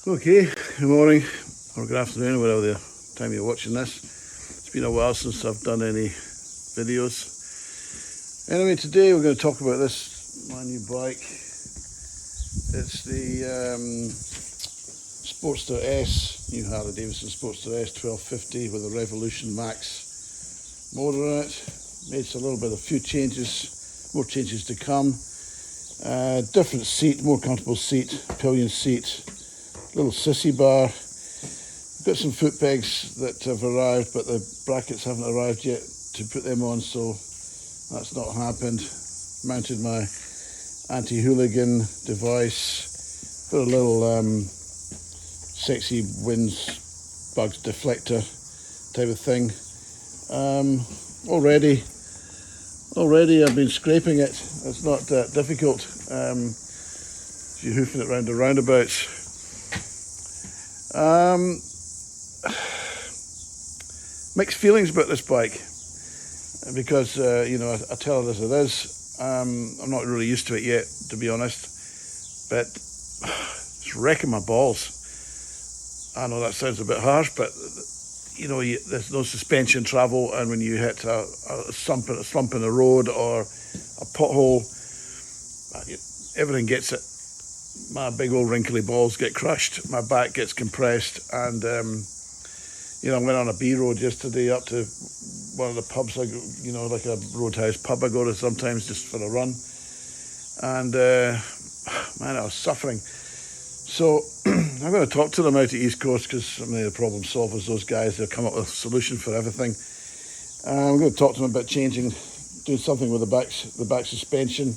Okay, good morning or good afternoon, whatever the time you're watching this. It's been a while since I've done any videos. Anyway, today we're going to talk about my new bike. It's the Sportster S, new Harley Davidson Sportster S 1250 with a Revolution Max motor in it. Made a few changes, more changes to come. Different seat, more comfortable seat, pillion seat. Little sissy bar. Got some foot pegs that have arrived, but the brackets haven't arrived yet to put them on, so that's not happened. Mounted my anti-hooligan device. Got a little sexy winds bugs deflector type of thing. Already I've been scraping it. It's not that difficult. You're hoofing it round the roundabouts. Mixed feelings about this bike because I tell it as it is. I'm not really used to it yet, to be honest, but it's wrecking my balls. I know that sounds a bit harsh, but there's no suspension travel, and when you hit a slump in the road or a pothole, everything gets it. My big old wrinkly balls get crushed, my back gets compressed, and I went on a B road yesterday up to one of the pubs, like a roadhouse pub I go to sometimes just for a run, and man, I was suffering. So I'm going to talk to them out at East Coast because I'm the problem solvers, those guys. They'll come up with a solution for everything. I'm going to talk to them about doing something with the back suspension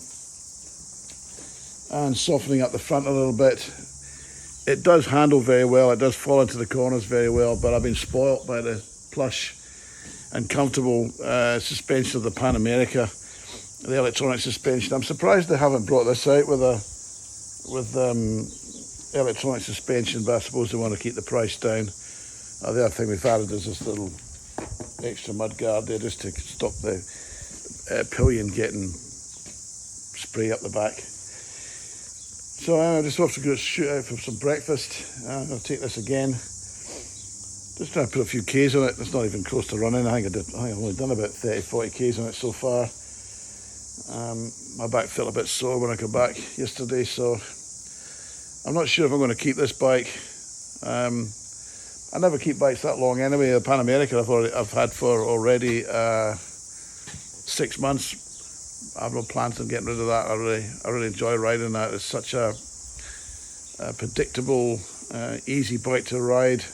and softening up the front a little bit. It does handle very well, it does fall into the corners very well, but I've been spoilt by the plush and comfortable suspension of the Pan America, the electronic suspension. I'm surprised they haven't brought this out with electronic suspension, but I suppose they want to keep the price down. The other thing we've added is this little extra mud guard there just to stop the pillion getting spray up the back. So I'm just off to go shoot out for some breakfast. I'm going to take this again. Just trying to put a few Ks on it. It's not even close to running. I think I've only done about 30-40 Ks on it so far. My back felt a bit sore when I got back yesterday, so I'm not sure if I'm going to keep this bike. I never keep bikes that long anyway. The Pan America I've had for already 6 months. I have no plans on getting rid of that. I really enjoy riding that. It's such a predictable, easy bike to ride.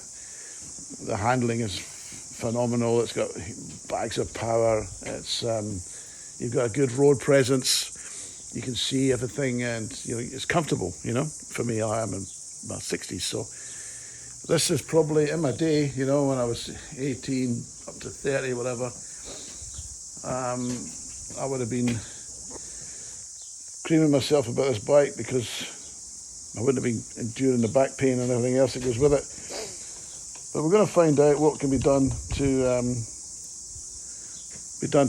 The handling is phenomenal. It's got bags of power. You've got a good road presence. You can see everything, and it's comfortable. For me, I am in my 60s, so this is probably in my day. When I was 18 up to 30, whatever. I would have been creaming myself about this bike because I wouldn't have been enduring the back pain and everything else that goes with it. But we're going to find out what can be done to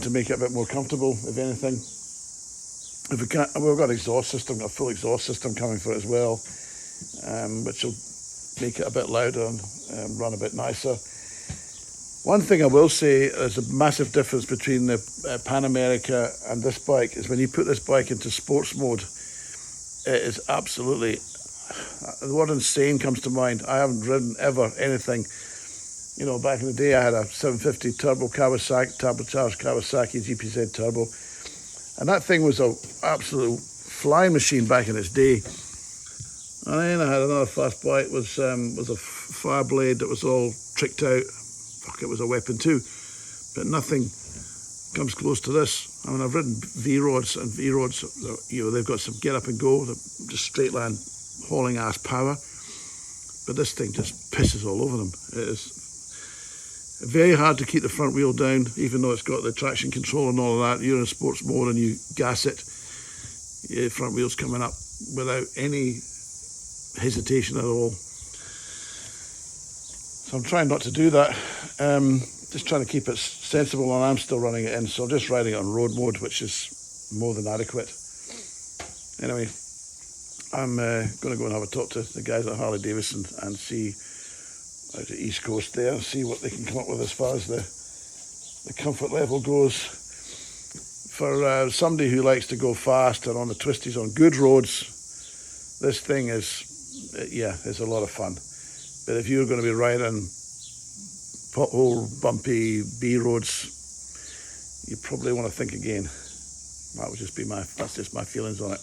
make it a bit more comfortable, if anything. If we can't, we've got a full exhaust system coming for it as well, which will make it a bit louder and run a bit nicer. One thing I will say, there's a massive difference between the Pan America and this bike, is when you put this bike into sports mode, it is absolutely, the word insane comes to mind. I haven't ridden ever anything. Back in the day I had a 750 turbocharged Kawasaki GPZ turbo, and that thing was an absolute flying machine back in its day. And then I had another fast bike, was a Fireblade that was all tricked out. It was a weapon too, but nothing comes close to this. I mean, I've ridden V-Rods, and V-Rods, they've got some get up and go, just straight line hauling ass power, but this thing just pisses all over them. It is very hard to keep the front wheel down, even though it's got the traction control and all of that. You're in sports mode and you gas it, your front wheel's coming up without any hesitation at all. So I'm trying not to do that, just trying to keep it sensible, and I'm still running it in, so I'm just riding it on road mode, which is more than adequate. Anyway, I'm going to go and have a talk to the guys at Harley Davidson and see out the East Coast there, and see what they can come up with as far as the comfort level goes. For somebody who likes to go fast and on the twisties on good roads, this thing is, it's a lot of fun. But if you're going to be riding pothole, bumpy B roads, you probably want to think again. That's just my feelings on it.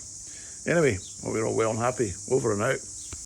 Anyway, hope you're all well and happy. Over and out.